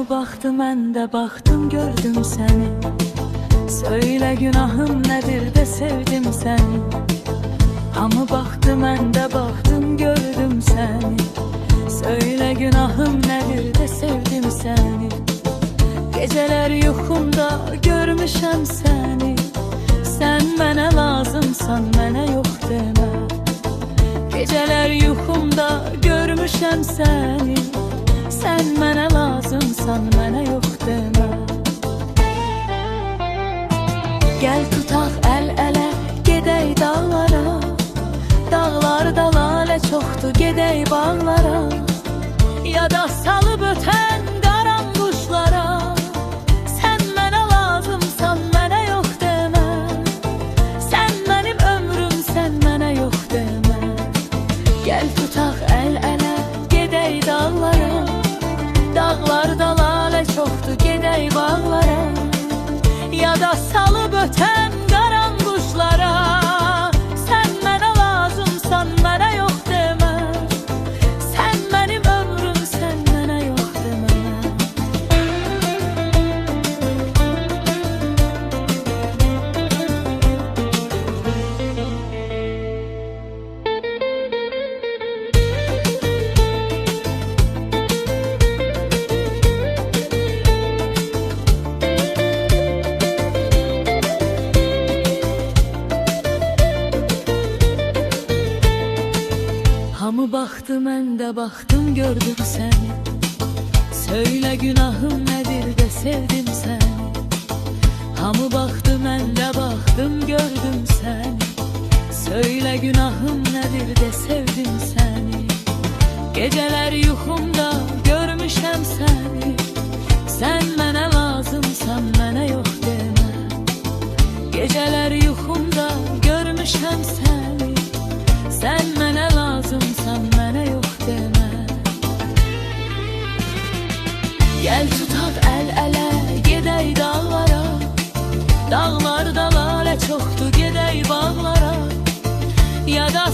Hamı baxdı, mən də baxdım, gördüm səni. Söylə günahım nədir də sevdim səni. Hamı baxdı, mən də baxdım, gördüm səni. Söylə günahım nədir də sevdim səni. Gecələr yuxumda görmüşəm səni. Sən mənə lazımsan, mənə yox demə. Gecələr yuxumda görmüşəm səni. Sən mənə lazımsan, mənə yox demə. Gəl tutaq əl-ələ, gedək dağlara. Dağlarda lalə çoxdur, gedək bağlara. Ya da salıb ötən qaran quşlara. Sən mənə lazımsan, mənə yox demə. Sən mənim ömrümsən, mənə yox demə. Gəl tutaq əl-ələ, gedək dağlara. Dağlarda lalə çoxdur, gedək bağlara. Ya da salıb ötən qaran quşlara. Sən mənə lazımsan, mənə yox demə. Sən mənim ömrümsən, mənə yox demə. Hamı baxdı, mən də baxdım, gördüm səni. Söylə günahım nədir də sevdim səni. Hamı baxdı, mən də baxdım, gördüm səni. Söylə günahım nədir də sevdim səni. Gecələr yuxumda görmüşəm səni. Sən mənə lazımsan, mənə yox demə. Gecələr yuxumda görmüşəm səni. Sən mənə lazımsan, mənə yox demə. Gəl tutaq əl-ələ, gedək dağlara. Dağlarda lalə çoxdur, gedək bağlara. Ya da